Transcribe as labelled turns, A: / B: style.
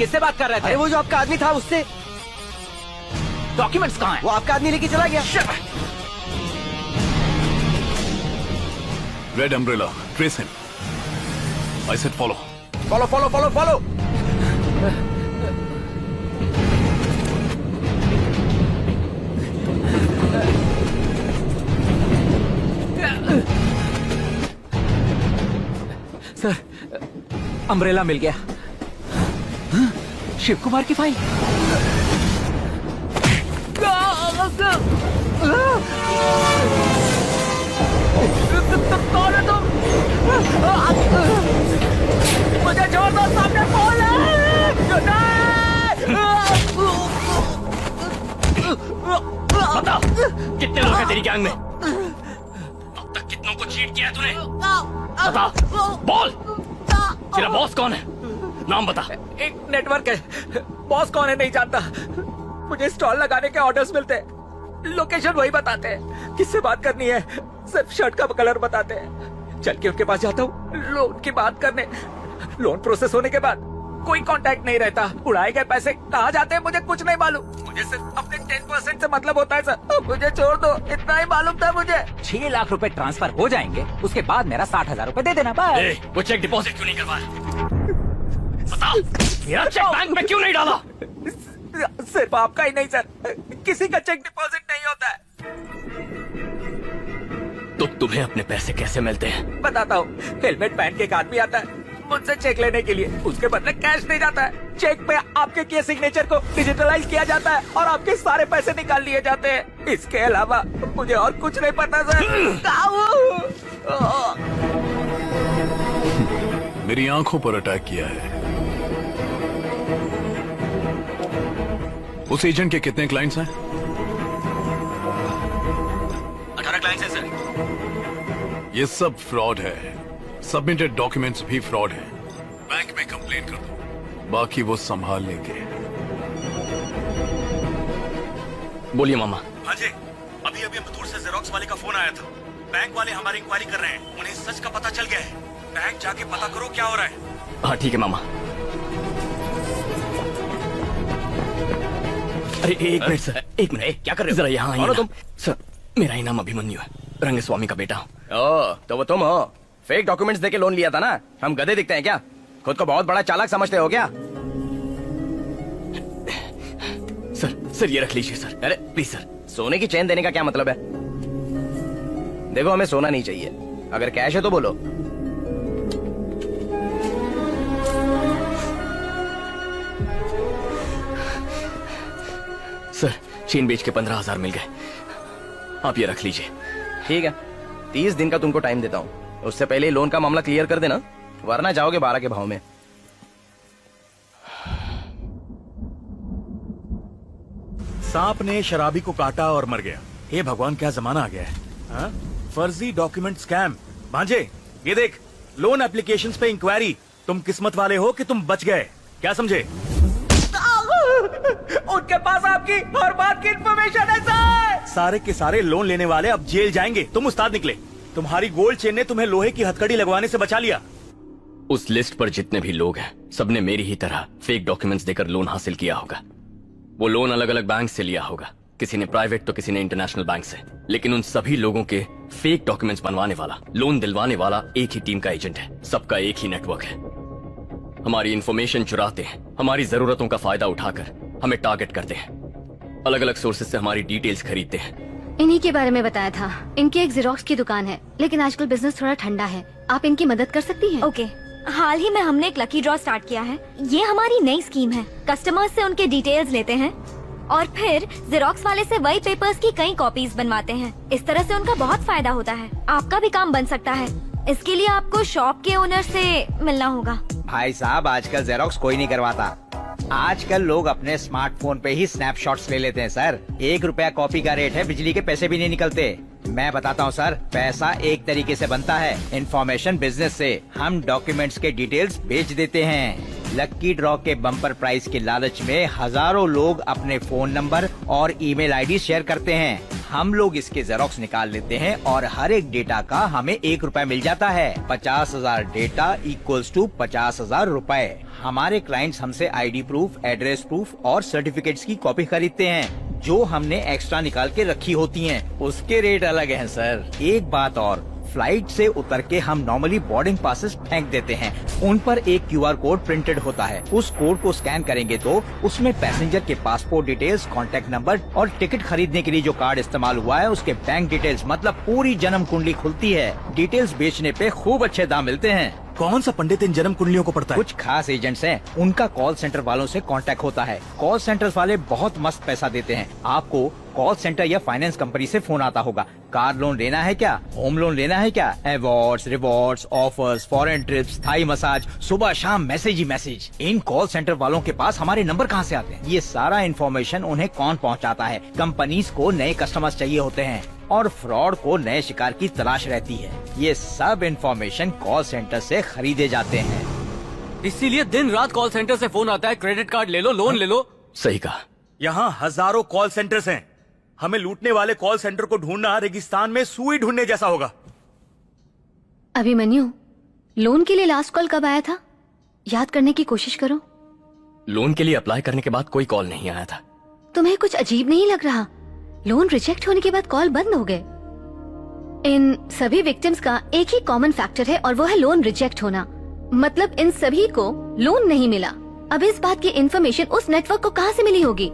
A: किससे बात कर रहे थे?
B: अरे वो जो आपका आदमी था उससे।
A: डॉक्यूमेंट्स कहाँ हैं?
B: वो आपका आदमी लेके चला गया।
C: Red umbrella, trace him. I said follow.
B: Follow follow follow follow.
A: Sir, umbrella मिल गया। शिव कुमार की फाइल। कौन है तुम? मुझे छोड़ दो, सामने फोन
D: बता, कितने लोग हैं तेरी गैंग में? अब तक कितनों को चीट किया है तूने? बता, बोल। तेरा बॉस कौन है? नाम बता।
A: एक नेटवर्क है, बॉस कौन है नहीं जानता। मुझे स्टॉल लगाने के ऑर्डर्स मिलते हैं, लोकेशन वही बताते हैं। किससे बात करनी है सिर्फ शर्ट का कलर बताते हैं। चल के उनके पास जाता हूँ लोन की बात करने। लोन प्रोसेस होने के बाद कोई कांटेक्ट नहीं रहता। उड़ाए गए पैसे कहाँ जाते हैं मुझे कुछ नहीं मालूम। मुझे सिर्फ अपने 10% से मतलब होता है सर। मुझे छोड़ दो, इतना ही मालूम था मुझे। 6 लाख रुपए ट्रांसफर हो जाएंगे, उसके बाद मेरा 60,000 रुपए दे देना बस।
D: वो चेक डिपॉजिट क्यों नहीं करवाया? बता, मेरा चेक बैंक में क्यों नहीं डाला?
A: सिर्फ आपका ही नहीं सर, किसी का चेक डिपॉजिट नहीं होता है।
D: तो तुम्हें अपने पैसे कैसे मिलते हैं?
A: बताता हूँ। हेलमेट पहन के एक आदमी आता है मुझसे चेक लेने के लिए, उसके बदले कैश नहीं जाता है। चेक पे आपके किए सिग्नेचर को डिजिटलाइज किया जाता है और आपके सारे पैसे निकाल लिए जाते हैं। इसके अलावा मुझे और कुछ नहीं पता सर।
C: मेरी आंखों पर अटैक किया है। उस एजेंट के कितने क्लाइंट्स हैं?
D: 18 क्लाइंट्स हैं सर।
C: ये सब फ्रॉड है। सबमिटेड डॉक्यूमेंट्स भी फ्रॉड है। बैंक में कंप्लेन कर दो, बाकी वो संभाल लेंगे।
D: बोलिए मामा।
E: हाँ जी, अभी अभी मथुर से जेरोक्स वाले का फोन आया था। बैंक वाले हमारी इंक्वायरी कर रहे हैं, उन्हें सच का पता चल गया है। बैंक जाके पता करो क्या हो रहा है।
D: हाँ ठीक है मामा। अरे एक मिनट सर, एक मिनट। क्या कर रहे हो? जरा यहाँ आइए तुम। सर, मेरा ही नाम अभिमन्यु है, रंगस्वामी का बेटा हूँ।
F: ओह, तो वो तुम हो? फेक डॉक्यूमेंट्स देके लोन लिया था ना? हम गधे दिखते हैं क्या? खुद को बहुत बड़ा चालाक समझते हो क्या?
D: सर ये रख लीजिए सर।
F: अरे
D: प्लीज सर।
F: सोने की चेन देने का क्या मतलब है? देखो, हमें सोना नहीं चाहिए। अगर कैश है तो बोलो।
D: सर, चेन बेच के 15,000 मिल गए, आप ये रख लीजिए।
F: ठीक है, 30 दिन का तुमको टाइम देता हूँ। उससे पहले लोन का मामला क्लियर कर देना, वरना जाओगे 12 के भाव में।
E: सांप ने शराबी को काटा और मर गया। हे भगवान, क्या जमाना आ गया है। हाँ? फर्जी डॉक्यूमेंट स्कैम। भांजे, ये देख, लोन एप्लीकेशंस पे इंक्वायरी। तुम किस्मत वाले हो कि तुम बच गए, क्या समझे?
A: उनके पास आपकी हर बात की इंफॉर्मेशन है सर।
E: सारे के सारे लोन लेने वाले अब जेल जाएंगे। तुम उस्ताद निकले। तुम्हारी गोल्ड चेन ने तुम्हें लोहे की हथकड़ी लगवाने से बचा लिया।
D: उस लिस्ट पर जितने भी लोग हैं, सबने मेरी ही तरह फेक डॉक्यूमेंट्स देकर लोन हासिल किया होगा। वो लोन अलग अलग बैंक से लिया होगा, किसी ने प्राइवेट तो किसी ने इंटरनेशनल बैंक से। लेकिन उन सभी लोगों के फेक डॉक्यूमेंट्स बनवाने वाला, लोन दिलवाने वाला एक ही टीम का एजेंट है। सबका एक ही नेटवर्क है। हमारी इंफॉर्मेशन चुराते हैं, हमारी जरूरतों का फायदा उठाकर हमें टारगेट करते हैं, अलग अलग सोर्सेज से हमारी डिटेल्स खरीदते हैं।
G: इन्हीं के बारे में बताया था। इनकी एक जेरोक्स की दुकान है, लेकिन आजकल बिजनेस थोड़ा ठंडा है। आप इनकी मदद कर सकती हैं?
H: ओके, हाल ही में हमने एक लकी ड्रॉ स्टार्ट किया है। ये हमारी नई स्कीम है। कस्टमर्स से उनके डिटेल्स लेते हैं और फिर जेरोक्स वाले से वही पेपर्स की कई कॉपीज बनवाते हैं। इस तरह से उनका बहुत फायदा होता है। आपका भी काम बन सकता है। इसके लिए आपको शॉप के ओनर से मिलना होगा।
B: भाई साहब, आजकल जेरोक्स कोई नहीं करवाता। आजकल लोग अपने स्मार्टफोन पे ही स्नैपशॉट्स ले लेते हैं सर। 1 रुपया कॉपी का रेट है, बिजली के पैसे भी नहीं निकलते। मैं बताता हूँ सर, पैसा एक तरीके से बनता है, इंफॉर्मेशन बिजनेस से। हम डॉक्यूमेंट्स के डिटेल्स बेच देते हैं। लक्की ड्रॉ के बम्पर प्राइस के लालच में हजारों लोग अपने फोन नंबर और ईमेल आईडी शेयर करते हैं। हम लोग इसके जेरोक्स निकाल लेते हैं और हर एक डेटा का हमें 1 रुपए मिल जाता है। 50,000 डेटा इक्वल्स टू 50,000 रुपए। हमारे क्लाइंट्स हमसे आईडी प्रूफ, एड्रेस प्रूफ और सर्टिफिकेट्स की कॉपी खरीदते हैं जो हमने एक्स्ट्रा निकाल के रखी होती हैं। उसके रेट अलग हैं सर। एक बात और, फ्लाइट से उतर के हम नॉर्मली बोर्डिंग पासेस फेंक देते हैं। उन पर एक QR कोड प्रिंटेड होता है। उस कोड को स्कैन करेंगे तो उसमें पैसेंजर के पासपोर्ट डिटेल्स, कॉन्टैक्ट नंबर और टिकट खरीदने के लिए जो कार्ड इस्तेमाल हुआ है उसके बैंक डिटेल्स, मतलब पूरी जन्म कुंडली खुलती है। डिटेल्स बेचने पे खूब अच्छे दाम मिलते हैं।
E: कौन सा पंडित इन जन्म कुंडलियों को पढ़ता है?
B: कुछ खास एजेंट्स हैं, उनका कॉल सेंटर वालों से कांटेक्ट होता है। कॉल सेंटर वाले बहुत मस्त पैसा देते हैं। आपको कॉल सेंटर या फाइनेंस कंपनी से फोन आता होगा, कार लोन लेना है क्या, होम लोन लेना है क्या, awards, rewards, offers, foreign trips, Thai massage, सुबह शाम मैसेज ही मैसेज। इन कॉल सेंटर वालों के पास हमारे नंबर कहाँ से आते हैं? ये सारा इन्फॉर्मेशन उन्हें कौन पहुँचाता है? कंपनीज को नए कस्टमर्स चाहिए होते हैं और फ्रॉड को नए शिकार की तलाश रहती है। ये सब इन्फॉर्मेशन कॉल सेंटर से खरीदे जाते हैं।
D: इसीलिए दिन रात कॉल सेंटर से फोन आता है, क्रेडिट कार्ड ले लो, लोन ले लो। सही कहा।
E: यहाँ हजारों कॉल सेंटर्स हैं। हमें लूटने वाले कॉल सेंटर को ढूंढना रेगिस्तान में सुई ढूंढने जैसा होगा।
G: अभिमन्यु, लोन के लिए लास्ट कॉल कब आया था? याद करने की कोशिश करो।
D: लोन के लिए अप्लाई करने के बाद कोई कॉल नहीं आया था।
G: तुम्हें कुछ अजीब नहीं लग रहा? लोन रिजेक्ट होने के बाद कॉल बंद हो गए। इन सभी विक्टिम्स का एक ही कॉमन फैक्टर है और वो है लोन रिजेक्ट होना। मतलब इन सभी को लोन नहीं मिला। अब इस बात की इन्फॉर्मेशन उस नेटवर्क को कहाँ से मिली होगी?